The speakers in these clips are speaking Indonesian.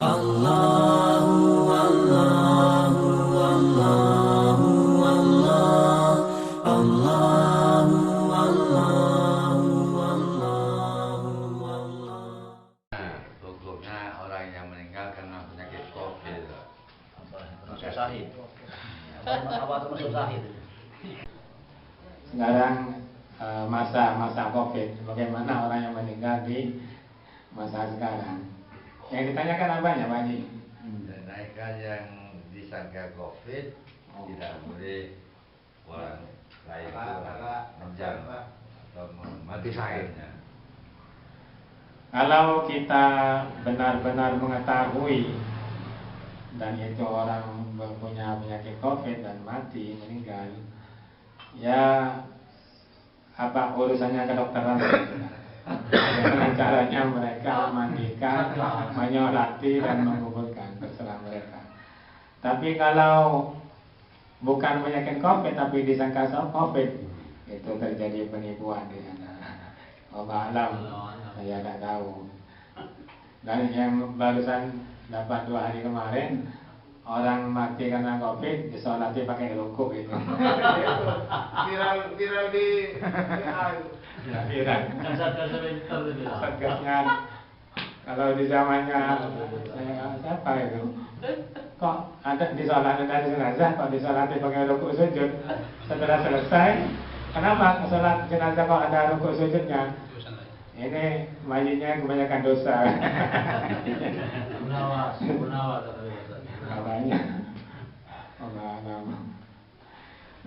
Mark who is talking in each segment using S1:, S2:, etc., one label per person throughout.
S1: Allahu Allahu Allahu Allah Allahu Allahu Allahu Allah.
S2: Hukumnya orang yang meninggal karena penyakit COVID.
S3: Masuk sahid. Apa termasuk sahid?
S4: Sekarang masa COVID, bagaimana orang yang meninggal di masa sekarang? Yang ditanyakan apanya, Pak Haji?
S2: Mereka yang disangka COVID tidak boleh orang lain menjam atau mati sayangnya.
S4: Kalau kita benar-benar mengetahui dan itu orang punya penyakit COVID dan mati, meninggal, ya apa urusannya ke dokteran? Bagaimana caranya mereka memandikan, menyolati dan menguburkan, terserah mereka. Tapi kalau bukan penyakit COVID tapi disangka COVID, itu terjadi penipuan di sana. Allah alam, saya tidak tahu. Dan yang barusan dapat 2 hari kemarin, orang mati karena COVID disolati pakai rukuk itu.
S5: Viral di
S4: Ya, viral. Satgasnya kalau di zamannya siapa itu? Kok ada disolati dari jenazah, kok disolati pakai rukuk sujud? Setelah selesai, kenapa sholat jenazah kok ada rukuk sujudnya? Ini mayitnya kebanyakan dosa.
S3: Gunawan
S4: Katanya.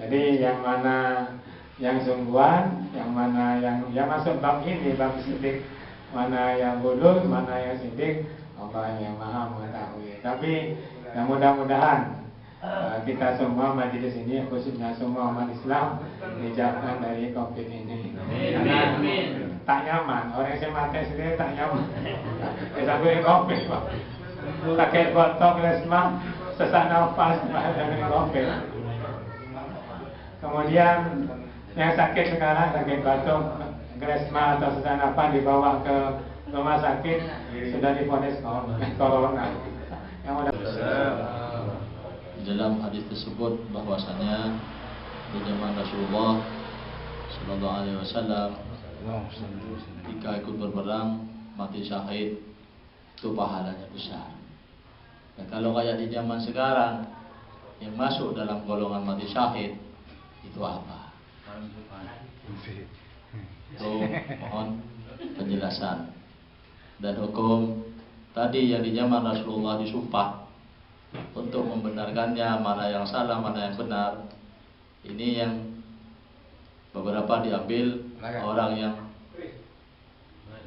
S4: Jadi yang mana yang sungguhan, yang mana yang masuk bab ini, bab sidik, mana yang bodoh, mana yang sidik, Allah yang maha mengetahui. Tapi yang mudah-mudahan kita semua majelis ini, khususnya semua umat Islam, dijauhkan dari COVID ini.
S3: Amin.
S4: Tak nyaman, orang yang mati sendiri tak nyaman. Sampai COVID, Pak. Pakai botok, lesma, sesak nafas, dengan COVID. Kemudian yang sakit sekarang, sakit batuk, gresma atau sesak nafas dibawa ke rumah sakit, sudah divonis corona. Yang udah
S6: dalam hadis tersebut bahwasanya di zaman Rasulullah Sallallahu Alaihi Wasallam jika ikut berperang mati syahid itu pahalanya besar. Nah, kalau kayak di zaman sekarang yang masuk dalam golongan mati syahid itu apa? Itu mohon penjelasan. Dan hukum tadi yang di zaman Rasulullah disumpah untuk membenarkannya mana yang salah, mana yang benar. Ini yang beberapa diambil orang yang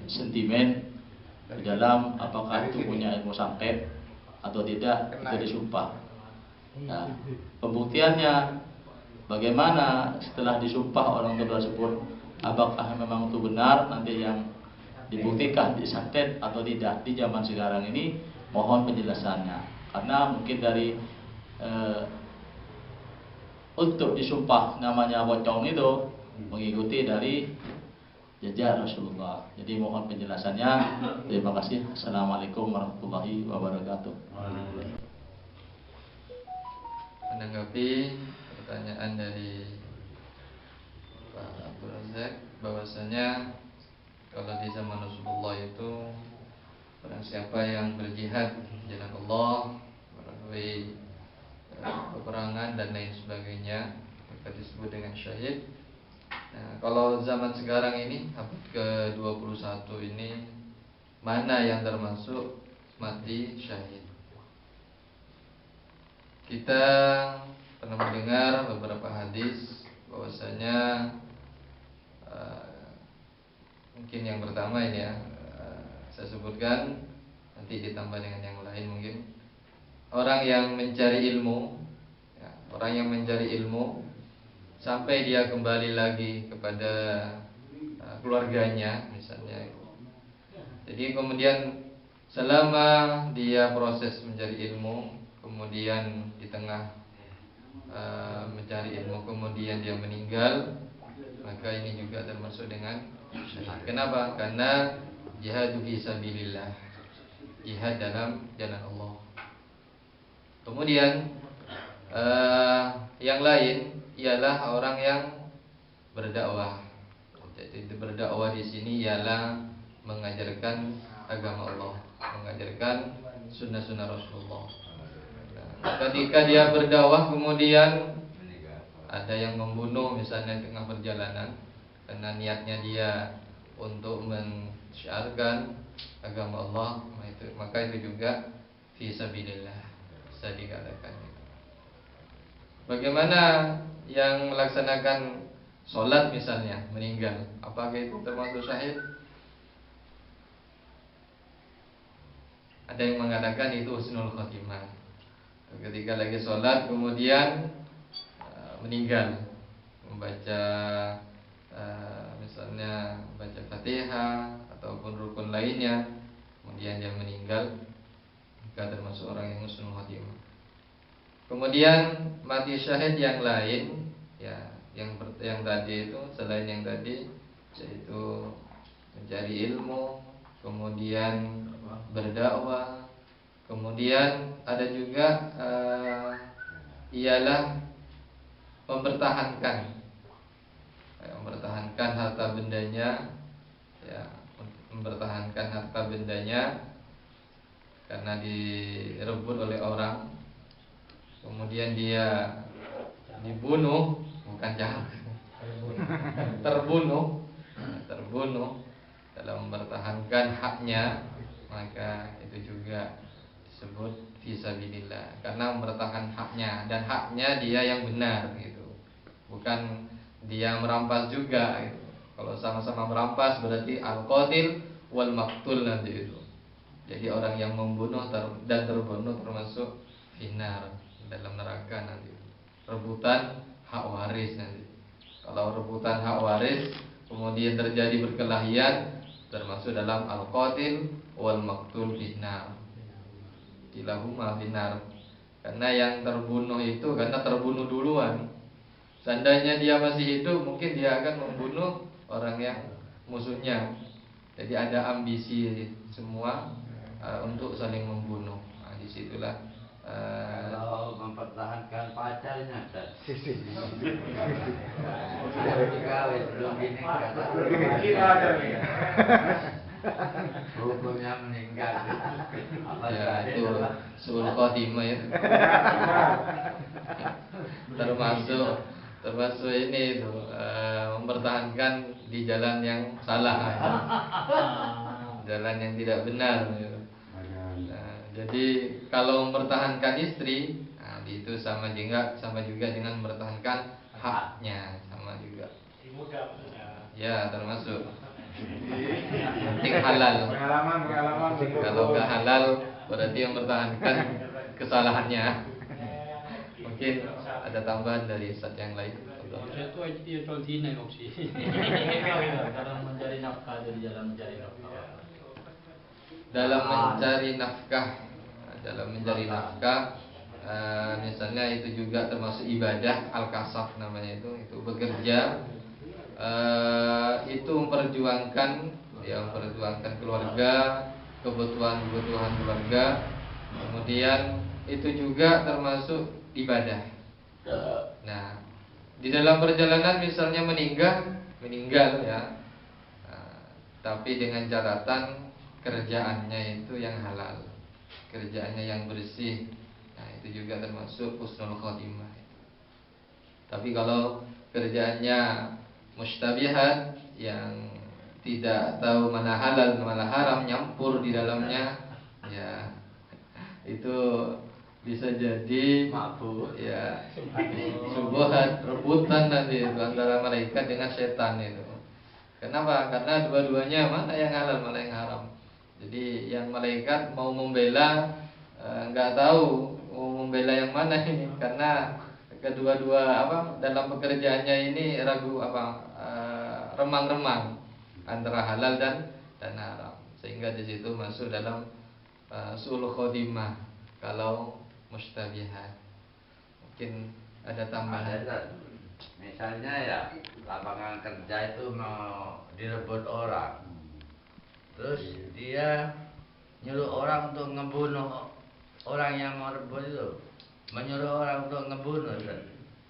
S6: sentimen di dalam apakah itu punya ilmu santet atau tidak, itu disumpah. Nah, pembuktiannya bagaimana setelah disumpah orang tersebut, apakah memang itu benar, nanti yang dibuktikan disantet atau tidak di zaman sekarang ini, mohon penjelasannya. Karena mungkin dari untuk disumpah namanya pocong itu mengikuti dari jejak Rasulullah. Jadi mohon penjelasannya. Terima kasih. Assalamualaikum warahmatullahi wabarakatuh.
S7: Menanggapi pertanyaan dari Pak Abdul Razak, bahwasanya kalau di zaman Rasulullah itu barang siapa yang berjihad di jalan Allah melalui peperangan dan lain sebagainya, maka disebut dengan syahid. Nah, kalau zaman sekarang ini abad ke-21 ini, mana yang termasuk mati syahid? Kita pernah mendengar beberapa hadis bahwasanya mungkin yang pertama ini ya, saya sebutkan, nanti ditambah dengan yang lain mungkin. Orang yang mencari ilmu, ya, orang yang mencari ilmu sampai dia kembali lagi kepada keluarganya misalnya. Jadi kemudian selama dia proses mencari ilmu, kemudian di tengah mencari ilmu kemudian dia meninggal, maka ini juga termasuk dengan syahid. Kenapa? Karena jihad fi sabilillah. jihad dalam jalan Allah. Kemudian yang lain ialah orang yang berdakwah. Jadi berdakwah di sini ialah mengajarkan agama Allah, mengajarkan sunnah-sunnah Rasulullah. Nah, ketika dia berdakwah kemudian ada yang membunuh misalnya di tengah perjalanan karena niatnya dia untuk mensyiarkan agama Allah, maka itu juga fi sabilillah, bisa dikatakan itu. Bagaimana yang melaksanakan sholat misalnya meninggal, apakah itu termasuk syahid? Ada yang mengatakan itu husnul khotimah. Ketika lagi sholat kemudian meninggal, membaca misalnya baca Fatihah ataupun rukun lainnya, kemudian dia meninggal, maka termasuk orang yang husnul khotimah. Kemudian mati syahid yang lain, ya, yang tadi itu selain yang tadi, yaitu mencari ilmu, kemudian berdakwah, kemudian ada juga ialah mempertahankan harta bendanya, ya, mempertahankan harta bendanya karena direbut oleh orang, kemudian dia dibunuh, bukan jahat, terbunuh dalam mempertahankan haknya, maka itu juga disebut fisabilillah karena mempertahankan haknya, dan haknya dia yang benar gitu, bukan dia merampas juga gitu. Kalau sama-sama merampas berarti al-qatil wal maqtul nanti itu. Jadi orang yang membunuh dan terbunuh termasuk finar, dalam neraka nanti. Rebutan hak waris nanti. Kalau rebutan hak waris kemudian terjadi perkelahian, termasuk dalam al-qatil wal maqtul finar. Kilahuma finar. Karena yang terbunuh itu karena terbunuh duluan. Seandainya dia masih hidup, mungkin dia akan membunuh orang yang musuhnya. Jadi ada ambisi semua untuk saling membunuh. Nah, disitulah
S2: kalau mempertahankan pacarnya dan sudah dikawin belum dinikah, hukumnya meninggal.
S7: ya itu suul khotimah ya. termasuk ini itu mempertahankan di jalan yang salah, jalan yang tidak benar gitu. Jadi kalau mempertahankan istri, nah, itu sama juga dengan mempertahankan haknya, sama juga. Ya, termasuk. Penting halal.
S4: Pengalaman.
S7: Kalau nggak halal, berarti mempertahankan kesalahannya. Mungkin ada tambahan dari Ustaz yang lain.
S3: Itu intinya opsi. Karena mencari nafkah dari jalan mencari nafkah.
S7: Dalam mencari nafkah, misalnya itu juga termasuk ibadah al-kasaf namanya itu bekerja, itu memperjuangkan keluarga, kebutuhan keluarga, kemudian itu juga termasuk ibadah. Nah, di dalam perjalanan misalnya meninggal ya, tapi dengan catatan kerjaannya itu yang halal, kerjaannya yang bersih. Nah, itu juga termasuk husnul khotimah. Tapi kalau kerjaannya mustabihat, yang tidak tahu mana halal mana haram, nyampur di dalamnya, ya itu bisa jadi
S2: Mabuk.
S7: ya subuhat, rebutan nanti itu antara malaikat dengan setan itu. Kenapa? Karena dua-duanya mana yang halal mana yang haram. Jadi yang malaikat mau membela nggak tahu mau membela yang mana ini, karena kedua-dua dalam pekerjaannya ini ragu remang-remang antara halal dan haram, sehingga di situ masuk dalam suul khotimah kalau mustabihat. Mungkin ada tambahan.
S2: Misalnya ya lapangan kerja itu mau direbut orang, terus dia nyuruh orang untuk ngebunuh orang yang mau rebut itu, menyuruh orang untuk ngebunuh, Ustaz.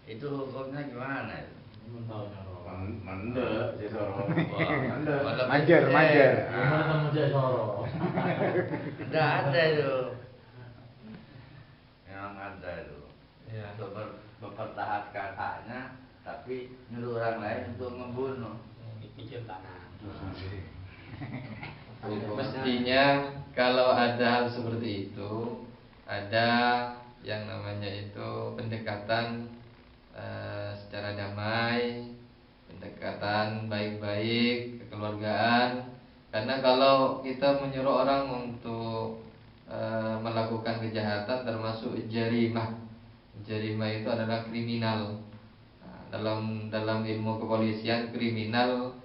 S2: Itu hukumnya gimana itu?
S4: Mende, Soro.
S5: Majer, majer.
S3: Gimana sama dia Soro?
S2: Enggak ada itu. Memang ada itu.
S7: Ya.
S2: Untuk mempertahankan haknya, tapi nyuruh orang lain untuk membunuh.
S3: Dipikir tanah.
S7: Mestinya kalau ada hal seperti itu, ada yang namanya itu pendekatan secara damai, pendekatan baik-baik, kekeluargaan. Karena kalau kita menyuruh orang untuk melakukan kejahatan termasuk jarimah. Jarimah itu adalah kriminal. Nah, dalam ilmu kepolisian kriminal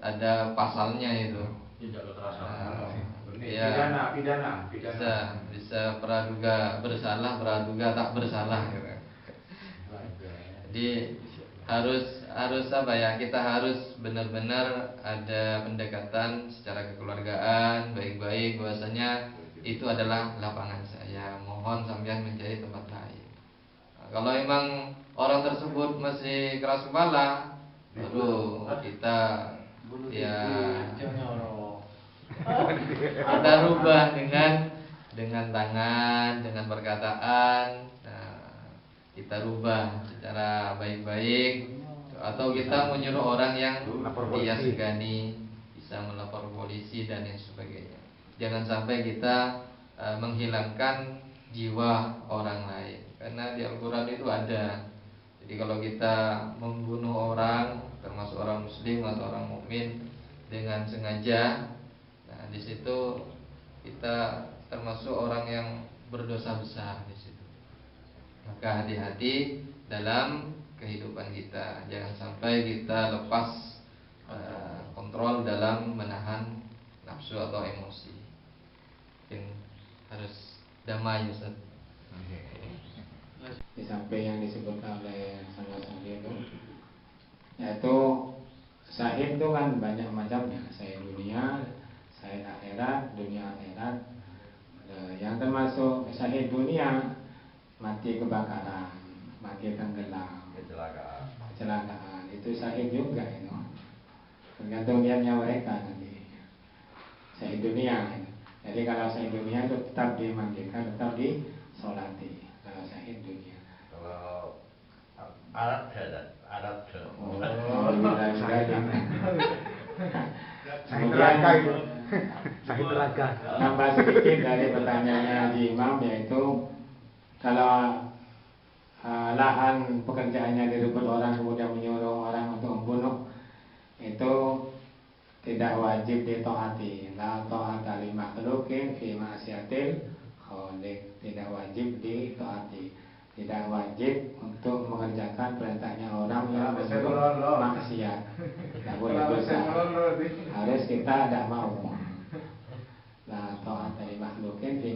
S7: ada pasalnya itu.
S3: Tidak kekerasan.
S7: Ya,
S4: Pidana.
S7: bisa praduga bersalah, praduga tak bersalah. Jadi harus apa ya? Kita harus benar-benar ada pendekatan secara kekeluargaan, baik-baik. Bahwasanya itu adalah lapangan saya. Mohon sampean mencari tempat lain. Nah, kalau emang orang tersebut masih keras kepala, baru kita ya kita rubah dengan tangan, dengan perkataan. Nah, kita rubah secara baik-baik, atau kita menyuruh orang yang dia segani bisa melapor polisi dan yang sebagainya. Jangan sampai kita menghilangkan jiwa orang lain, karena di Al-Quran itu ada. Jadi kalau kita membunuh orang, termasuk orang muslim atau orang mukmin dengan sengaja, nah di situ kita termasuk orang yang berdosa besar di situ. Maka hati-hati dalam kehidupan kita, jangan sampai kita lepas kontrol dalam menahan nafsu atau emosi. Mungkin harus damai, Ustaz.
S4: Di samping yang disebutkan oleh Sangga-Sangga itu, yaitu syahid itu kan banyak macamnya. Syahid dunia, syahid akhirat, dunia akhirat. Yang termasuk syahid dunia, mati kebakaran, mati tenggelam, kecelakaan, itu syahid juga itu. Tergantung niatnya mereka nanti. Syahid dunia. Jadi kalau syahid dunia itu tetap dimandikan, tetap disolati. Kalau syahid dunia.
S2: Kalau Arab
S4: Oh, sudah. Kemudian tambah sedikit dari pertanyaannya di Imam, yaitu kalau lahan pekerjaannya direbut orang kemudian menyuruh orang untuk membunuh, itu tidak wajib ditaati. La ta'ata li makhluqin fi ma'siyatil khaliq. Tidak wajib ditaati. Tidak wajib untuk mengerjakan perintahnya orang yang berbuat maksiat. Tidak boleh dosa. Harus kita tidak mau. La ta'ata li makhluqin fi